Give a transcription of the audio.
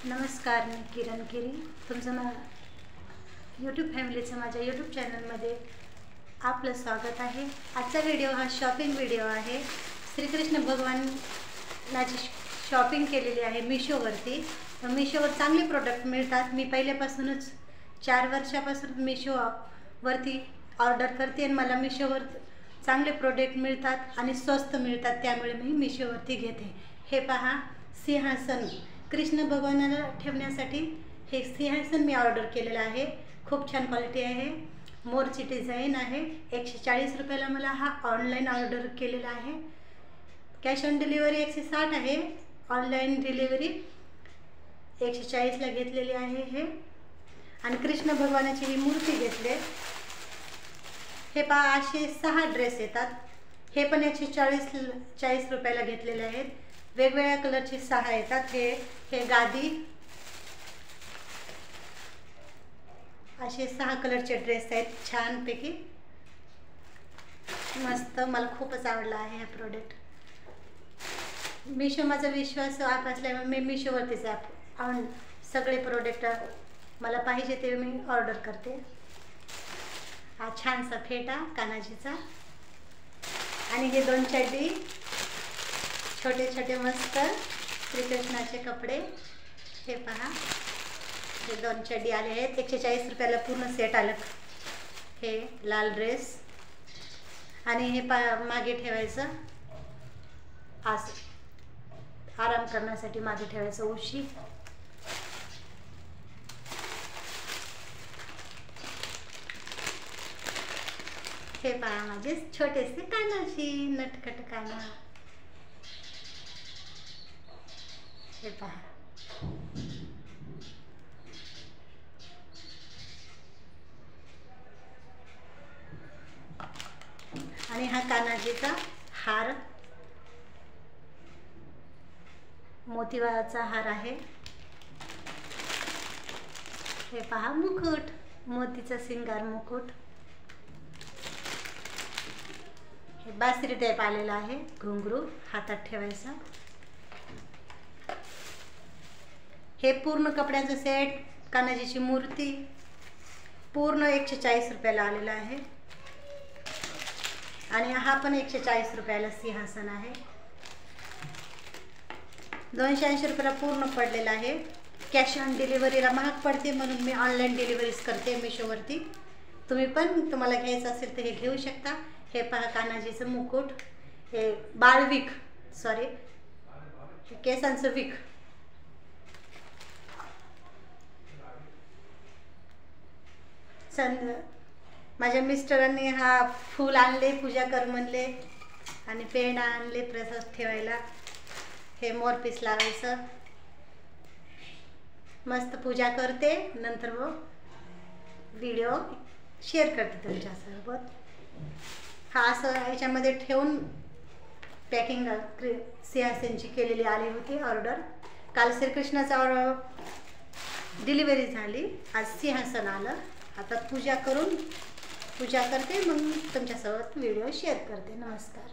नमस्कार, मी किरण गिरी तुमचं यूट्यूब फॅमिलीचं माझ्या यूट्यूब चॅनलमध्ये आपलं स्वागत आहे। आजचा व्हिडिओ हा शॉपिंग व्हिडिओ आहे। श्रीकृष्ण भगवानाची शॉपिंग केलेली आहे मिशोवरती। मिशोवर चांगले प्रोडक्ट मिळतात। मी पहिल्यापासूनच 4 वर्षापासून मिशोवरती ऑर्डर करते आणि मला मिशोवर चांगले प्रोडक्ट मिळतात आणि स्वस्त मिळतात, त्यामुळे मी मिशोवरती घेते। हे पहा, सिंहासन कृष्ण भगवानाला ठेवण्यासाठी हे सिंहासन मी ऑर्डर केलेलं आहे। खूप छान क्वालिटी आहे, मोरची डिझाइन आहे। 140 रुपयाला मला हा ऑनलाइन ऑर्डर केलेला आहे। कॅश ऑन डिलिव्हरी 160 आहे, ऑनलाइन डिलिव्हरी 140 ला घेतलेली आहे हे। आणि कृष्ण भगवानाची ही मूर्ती घेतले। हे पहा, असे 6 ड्रेस येतात। हे पण 140 रुपयाला घेतलेले आहेत। वेगवेगळ्या कलरचे 6 येतात। हे गादी, असे 6 कलरचे ड्रेस आहेत, छानपैकी मस्त। मला खूपच आवडला आहे हा प्रोडक्ट। मिशो माझा विश्वास ॲप असल्यामुळे मी मिशोवरतीच सगळे प्रोडक्ट मला पाहिजे ते मी ऑर्डर करते। हा छानसा फेटा कानाजीचा, आणि हे 2 चड्डी, छोटे छोटे मस्त श्रीकृष्णाचे कपडे। हे पहा, हे 2 चड्डी आले आहेत। 140 रुपयाला पूर्ण सेट आलं। हे लाल ड्रेस, आणि हे मागे ठेवायचं, असं आराम करण्यासाठी मागे ठेवायचं उशी। हे पहा, माझे छोटेसे कानाशी नटखट काना। हे पहा, आणि हा कानाजीचा हार, मोतीवाचा हार आहे। हे पहा, मुकुट, मोतीचा सिंगार मुकुट। हे बासरी टाईप आलेला आहे, घुंगरू हातात ठेवायचा। हे पूर्ण कपड्याचं सेट, कान्हाजीची मूर्ती, पूर्ण 140 रुपयाला आलेला आहे। आणि हा पण 140 रुपयाला सिंहासन आहे। 280 रुपयाला पूर्ण पडलेला आहे। कॅश ऑन डिलिव्हरीला महाग पडते, म्हणून मी ऑनलाइन डिलिव्हरीज करते मिशोवरती। तुम्ही पण तुम्हाला घ्यायचं असेल तर हे घेऊ शकता। हे पहा, कान्हाजीचं मुकुट, हे बाळविक, सॉरी केसांचं विक। माझ्या मिस्टरांनी हा फूल आणले, पूजा कर म्हणले, आणि पेंडा आणले प्रसाद ठेवायला। हे मोरपीस लावायचं, मस्त पूजा करते, नंतर मग व्हिडिओ शेअर करते तुमच्यासोबत। हा असं ह्याच्यामध्ये ठेवून पॅकिंग सिंहासनची केलेली आली होती ऑर्डर। काल श्रीकृष्णाचा डिलिव्हरी झाली, आज सिंहासन आलं। आता पूजा करते, मग तुमच्यासोबत व्हिडिओ शेअर करते। नमस्कार।